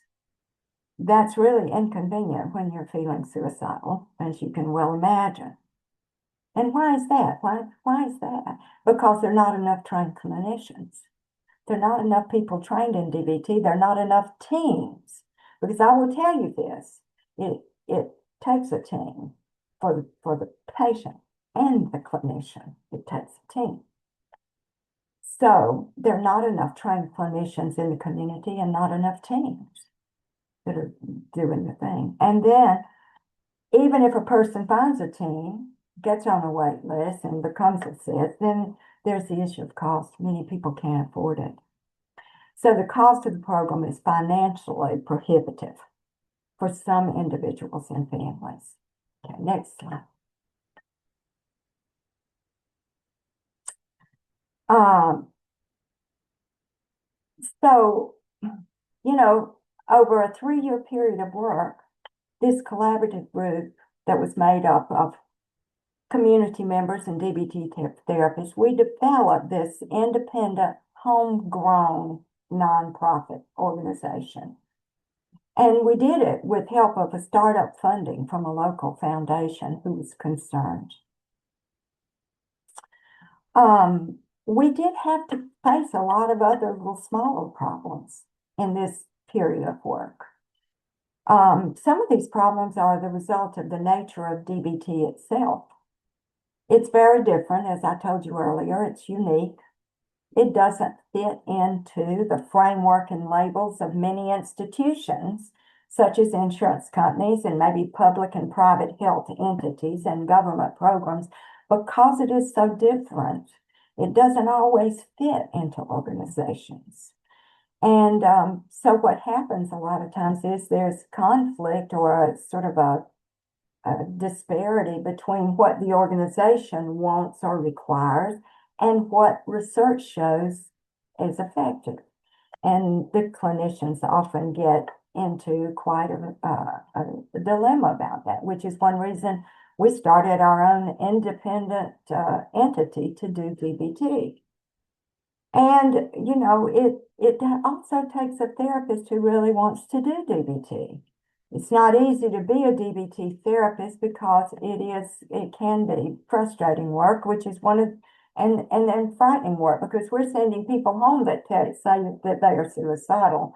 That's really inconvenient when you're feeling suicidal, as you can well imagine. And why is that? Why is that? Because there are not enough trained clinicians. There are not enough people trained in DBT. There are not enough teams. Because I will tell you this, it takes a team for the patient and the clinician. It takes a team. So there are not enough trained clinicians in the community and not enough teams that are doing the thing. And then even if a person finds a team, gets on a wait list and becomes a SIT, then there's the issue of cost. Many people can't afford it. So the cost of the program is financially prohibitive for some individuals and families. Okay, next slide. Um, so, over a 3-year period of work, this collaborative group that was made up of community members and DBT therapists, we developed this independent, homegrown nonprofit organization. And we did it with help of a startup funding from a local foundation who was concerned. We did have to face a lot of other little smaller problems in this period of work. Some of these problems are the result of the nature of DBT itself. It's very different, as I told you earlier, it's unique. It doesn't fit into the framework and labels of many institutions, such as insurance companies and maybe public and private health entities and government programs, because it is so different. It doesn't always fit into organizations. And so what happens a lot of times is there's conflict or a sort of a disparity between what the organization wants or requires and what research shows is effective. And the clinicians often get into quite a dilemma about that, which is one reason we started our own independent entity to do DBT. And, it also takes a therapist who really wants to do DBT. It's not easy to be a DBT therapist because it can be frustrating work, which is and then frightening work because we're sending people home that say that they are suicidal.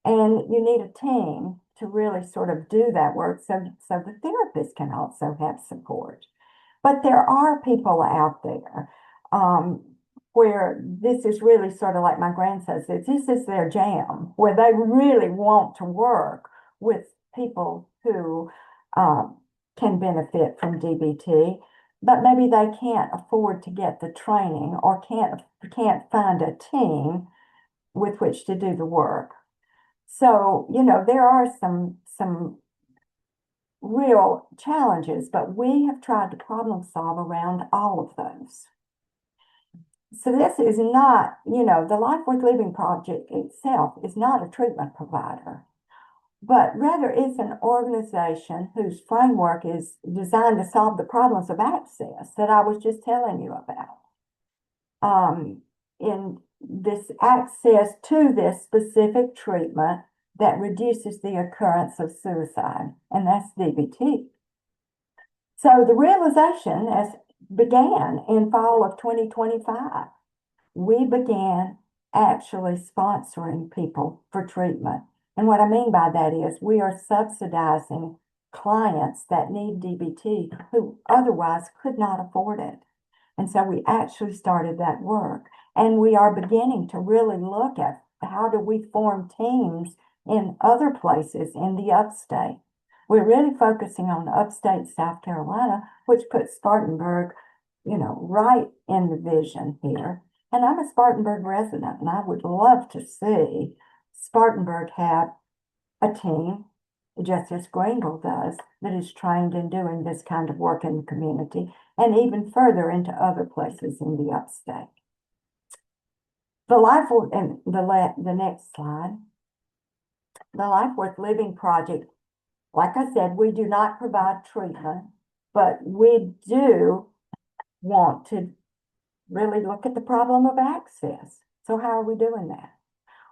And you need a team to really sort of do that work so the therapist can also have support. But there are people out there where this is really sort of like my grandson says, this is their jam, where they really want to work with people who can benefit from DBT, but maybe they can't afford to get the training or can't find a team with which to do the work. So, there are some real challenges, but we have tried to problem solve around all of those. So this is not, the Life Worth Living Project itself is not a treatment provider, but rather it's an organization whose framework is designed to solve the problems of access that I was just telling you about. In this access to this specific treatment that reduces the occurrence of suicide, and that's DBT. So the realization began in fall of 2025. We began actually sponsoring people for treatment. And what I mean by that is we are subsidizing clients that need DBT who otherwise could not afford it. And so we actually started that work. And we are beginning to really look at how do we form teams in other places in the upstate. We're really focusing on upstate South Carolina, which puts Spartanburg, right in the vision here. And I'm a Spartanburg resident, and I would love to see Spartanburg have a team, just as Greenville does, that is trained in doing this kind of work in the community, and even further into other places in the upstate. The next slide. The Life Worth Living Project, like I said, we do not provide treatment. But we do want to really look at the problem of access. So how are we doing that?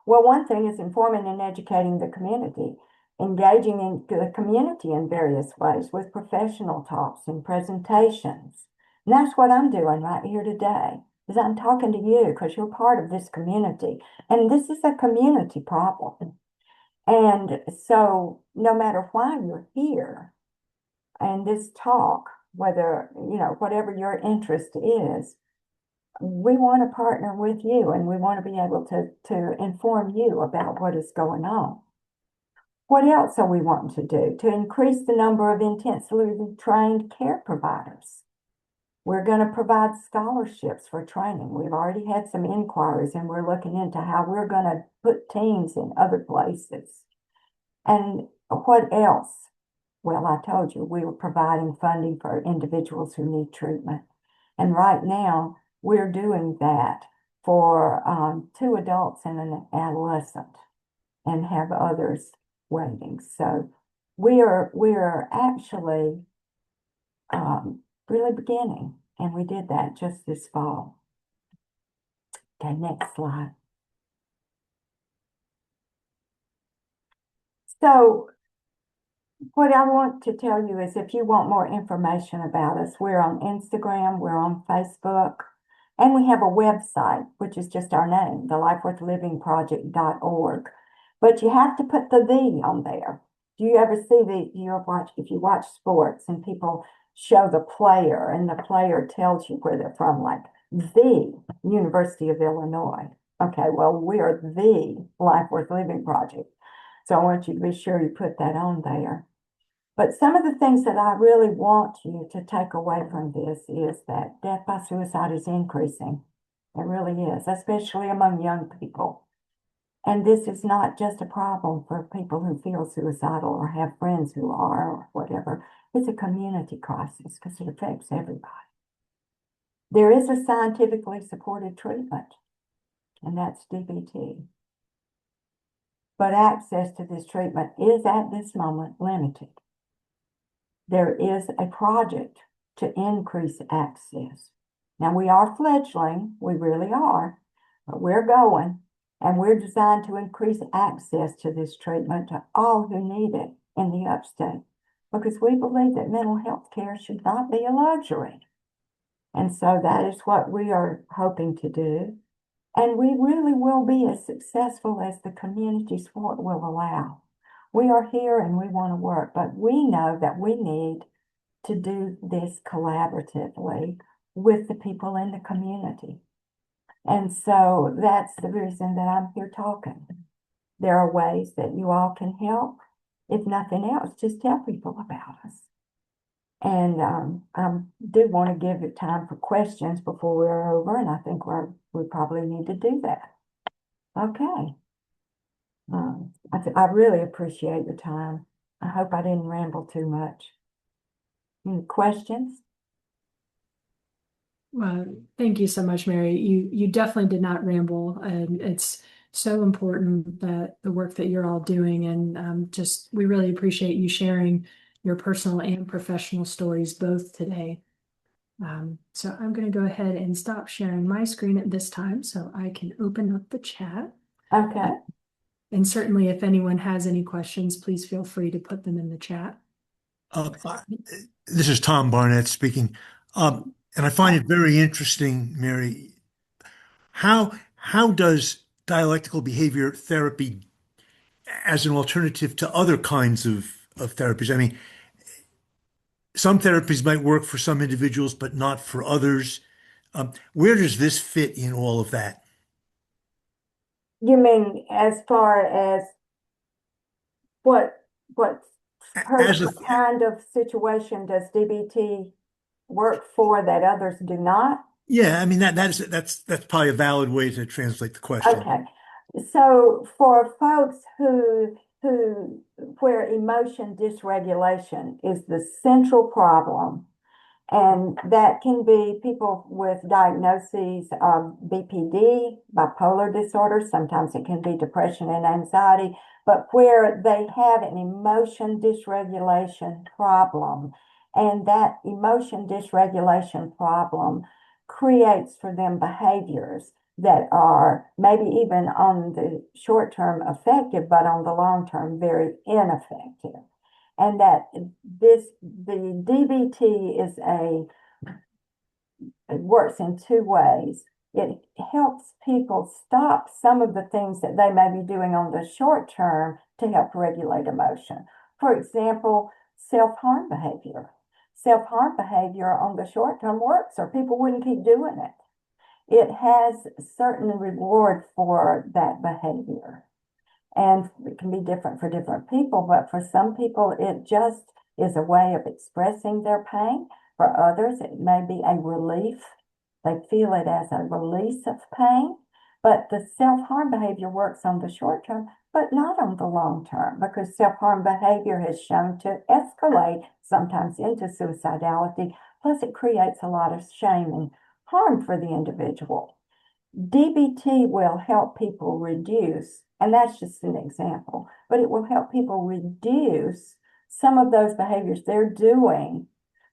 Well, one thing is informing and educating the community, engaging in the community in various ways with professional talks and presentations. And that's what I'm doing right here today, is I'm talking to you because you're part of this community. And this is a community problem. And so no matter why you're here and this talk, whether, whatever your interest is, we want to partner with you and we want to be able to inform you about what is going on. What else are we wanting to do? To increase the number of intensively trained care providers. We're going to provide scholarships for training. We've already had some inquiries and we're looking into how we're going to put teams in other places. And what else? Well, I told you we were providing funding for individuals who need treatment. And right now, we're doing that for 2 adults and an adolescent and have others waiting. So we are actually really beginning, and we did that just this fall. Okay, next slide. So what I want to tell you is if you want more information about us, we're on Instagram, we're on Facebook, and we have a website, which is just our name, thelifeworthlivingproject.org. But you have to put the "the" on there. Do you ever see if you watch sports and people show the player and the player tells you where they're from, like the University of Illinois. Okay, well, we are the Life Worth Living Project. So I want you to be sure you put that on there. But some of the things that I really want you to take away from this is that death by suicide is increasing. It really is, especially among young people. And this is not just a problem for people who feel suicidal or have friends who are or whatever. It's a community crisis because it affects everybody. There is a scientifically supported treatment, and that's DBT. But access to this treatment is at this moment limited. There is a project to increase access. Now, we are fledgling, we really are, but we're going, and we're designed to increase access to this treatment to all who need it in the upstate, because we believe that mental health care should not be a luxury. And so that is what we are hoping to do. And we really will be as successful as the community support will allow. We are here and we want to work, but we know that we need to do this collaboratively with the people in the community. And so that's the reason that I'm here talking. There are ways that you all can help. If nothing else, just tell people about us. And I do want to give it time for questions before we're over, and I think we probably need to do that. Okay. I really appreciate your time. I hope I didn't ramble too much. Any questions? Well, thank you so much, Mary. You definitely did not ramble, and it's so important that the work that you're all doing, and we really appreciate you sharing your personal and professional stories both today. So I'm going to go ahead and stop sharing my screen at this time so I can open up the chat. Okay. And certainly if anyone has any questions, please feel free to put them in the chat. This is Tom Barnett speaking. And I find it very interesting, Mary, how does dialectical behavior therapy as an alternative to other kinds of therapies? I mean, some therapies might work for some individuals, but not for others. Where does this fit in all of that? You mean as far as what As a, kind of situation does DBT work for that others do not? yeah, I mean that's probably a valid way to translate the question. Okay. So for folks where emotion dysregulation is the central problem, and that can be people with diagnoses of BPD, bipolar disorder. Sometimes it can be depression and anxiety, but where they have an emotion dysregulation problem, And that emotion dysregulation problem creates for them behaviors that are maybe even on the short term effective, but on the long term very ineffective. And that the DBT it works in two ways. It helps people stop some of the things that they may be doing on the short term to help regulate emotion. For example, self-harm behavior. Self-harm behavior on the short term works, or people wouldn't keep doing it. It has certain reward for that behavior. And it can be different for different people, but for some people, it just is a way of expressing their pain. For others, it may be a relief. They feel it as a release of pain. But the self-harm behavior works on the short term, but not on the long term, because self-harm behavior has shown to escalate sometimes into suicidality. Plus, it creates a lot of shame and harm for the individual. DBT will help people reduce, and that's just an example, but it will help people reduce some of those behaviors they're doing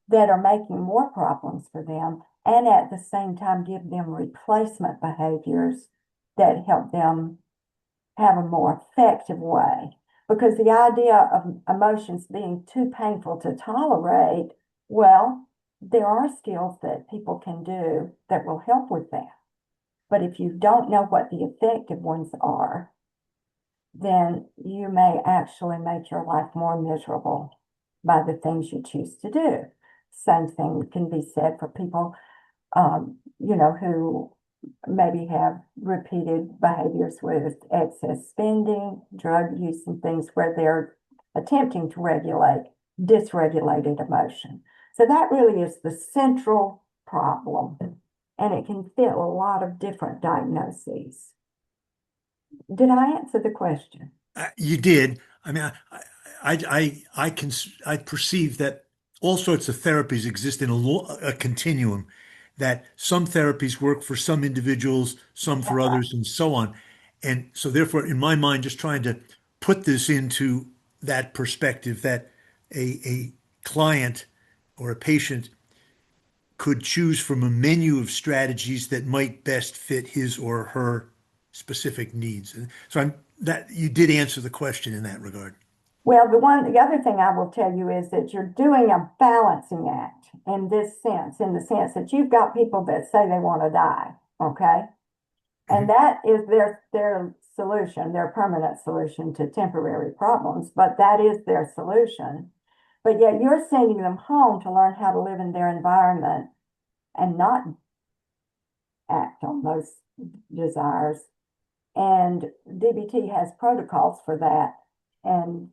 that are making more problems for them, and at the same time give them replacement behaviors that help them have a more effective way. Because the idea of emotions being too painful to tolerate, well, there are skills that people can do that will help with that. But if you don't know what the effective ones are, then you may actually make your life more miserable by the things you choose to do. Same thing can be said for people, who maybe have repeated behaviors with excess spending, drug use, and things where they're attempting to regulate dysregulated emotion. So that really is the central problem, and it can fit a lot of different diagnoses. Did I answer the question? You did. I mean, I perceive that all sorts of therapies exist in a continuum. That some therapies work for some individuals, some for others, and so on. And so, therefore, in my mind, just trying to put this into that perspective, that a client or a patient could choose from a menu of strategies that might best fit his or her specific needs. And so that you did answer the question in that regard. Well, the other thing I will tell you is that you're doing a balancing act in this sense, in the sense that you've got people that say they want to die, okay? And that is their solution, their permanent solution to temporary problems, but that is their solution. But yet you're sending them home to learn how to live in their environment and not act on those desires. And DBT has protocols for that. And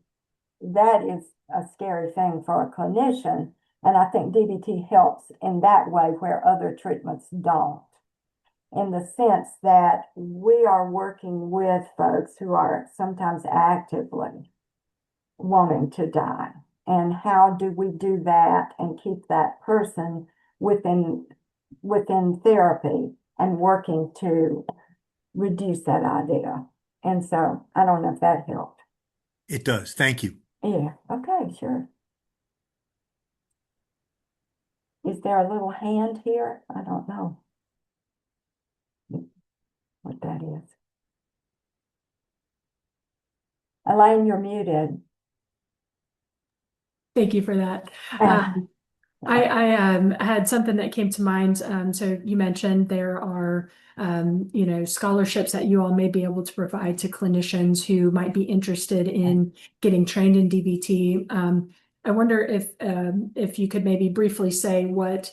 that is a scary thing for a clinician. And I think DBT helps in that way where other treatments don't. In the sense that we are working with folks who are sometimes actively wanting to die. And how do we do that and keep that person within therapy and working to reduce that idea? And so I don't know if that helped. It does. Thank you. Yeah, okay, sure. Is there a little hand here? I don't know what that is. Elaine, you're muted. Thank you for that. Uh, I had something that came to mind. So you mentioned there are, scholarships that you all may be able to provide to clinicians who might be interested in getting trained in DBT. I wonder if you could maybe briefly say what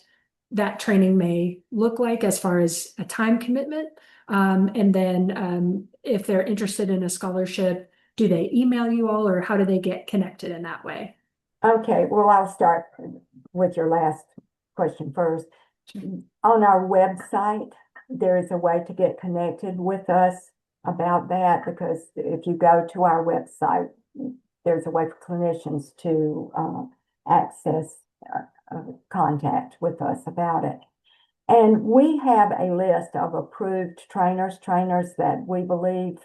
that training may look like as far as a time commitment. And then if they're interested in a scholarship, do they email you all, or how do they get connected in that way? Okay, well, I'll start with your last question first. On our website, there is a way to get connected with us about that, because if you go to our website, there's a way for clinicians to access contact with us about it. And we have a list of approved trainers that we believe,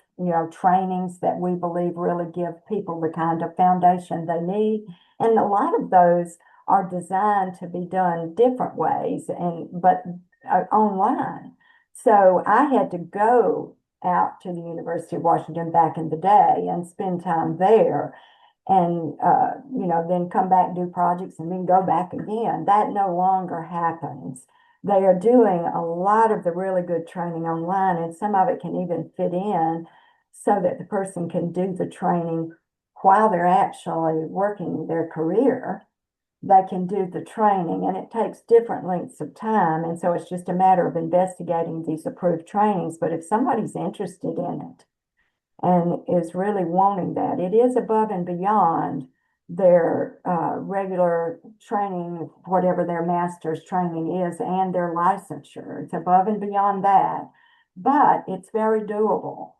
trainings that we believe really give people the kind of foundation they need. And a lot of those are designed to be done different ways but online. So I had to go out to the University of Washington back in the day and spend time there and then come back and do projects and then go back again. That no longer happens. They are doing a lot of the really good training online, and some of it can even fit in so that the person can do the training while they're actually working their career. They can do the training, and it takes different lengths of time. And so it's just a matter of investigating these approved trainings. But if somebody's interested in it and is really wanting that, it is above and beyond their regular training, whatever their master's training is, and their licensure. It's above and beyond that, but it's very doable.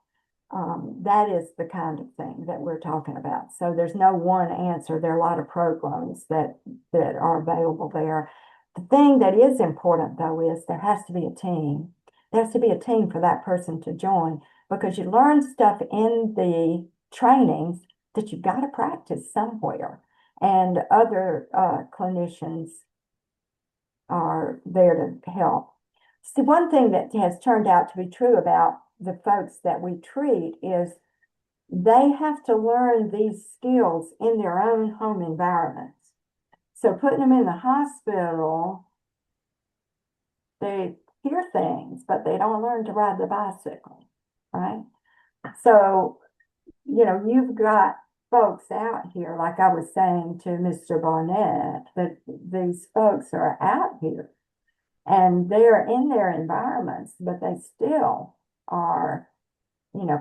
That is the kind of thing that we're talking about. So there's no one answer. There are a lot of programs that are available there. The thing that is important, though, is there has to be a team. There has to be a team for that person to join, because you learn stuff in the trainings that you've got to practice somewhere. And other clinicians are there to help. See, one thing that has turned out to be true about the folks that we treat is they have to learn these skills in their own home environments. So putting them in the hospital, they hear things, but they don't learn to ride the bicycle, right? So, you've got folks out here, like I was saying to Mr. Barnett, that these folks are out here and they're in their environments, but they still are,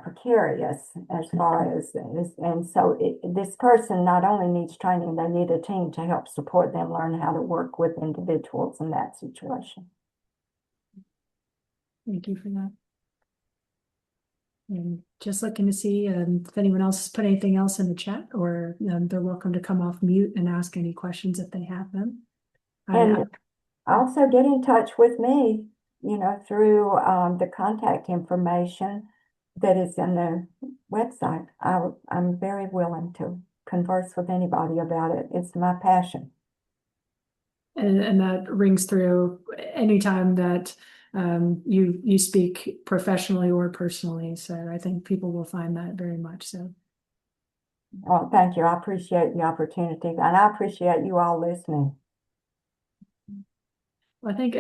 precarious as far as this. And so this person not only needs training, they need a team to help support them learn how to work with individuals in that situation. Thank you for that. And just looking to see if anyone else has put anything else in the chat, or they're welcome to come off mute and ask any questions if they have them. And also get in touch with me, through the contact information that is in the website. I'm very willing to converse with anybody about it. It's my passion. And that rings through anytime that you speak professionally or personally. So I think people will find that very much so. Oh, thank you. I appreciate the opportunity, and I appreciate you all listening. I think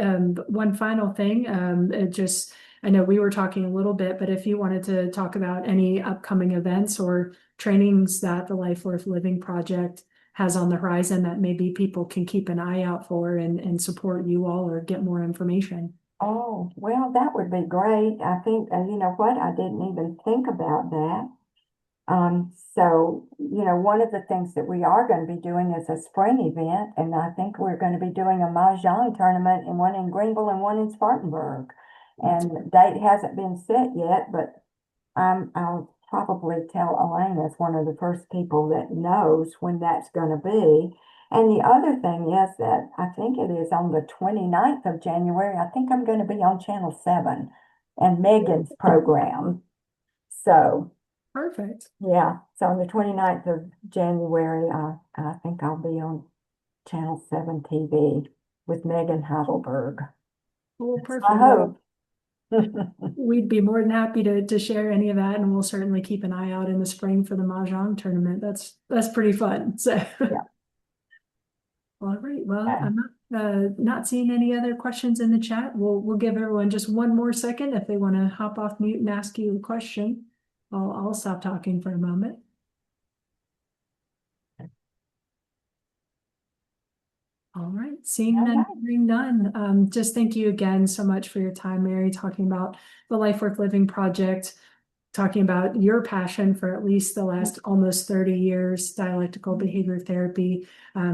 one final thing, I know we were talking a little bit, but if you wanted to talk about any upcoming events or trainings that the Life Worth Living Project has on the horizon that maybe people can keep an eye out for and support you all or get more information. Oh, well, that would be great. I think, you know what, I didn't even think about that. So, one of the things that we are going to be doing is a spring event, and I think we're going to be doing a Mahjong tournament, and one in Greenville and one in Spartanburg. And the date hasn't been set yet, but I'll probably tell Elaine as one of the first people that knows when that's going to be. And the other thing is that I think it is on the 29th of January. I think I'm going to be on Channel 7 and Megan's program. So Perfect. yeah, so on the 29th of January, I think I'll be on Channel 7 TV with Megan Heidelberg. Well, perfect. I hope. We'd be more than happy to share any of that, and we'll certainly keep an eye out in the spring for the Mahjong tournament. That's pretty fun. So Yeah. All right. Well, I'm not seeing any other questions in the chat. We'll give everyone just one more second if they want to hop off mute and ask you a question. I'll stop talking for a moment. All right, seeing none, hearing none. Just thank you again so much for your time, Mary, talking about the Life Worth Living Project, talking about your passion for at least the last almost 30 years, dialectical behavior therapy.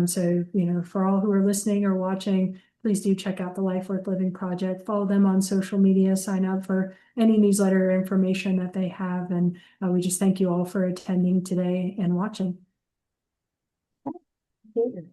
So, for all who are listening or watching, please do check out the Life Worth Living Project, follow them on social media, sign up for any newsletter or information that they have. And we just thank you all for attending today and watching. Thank you.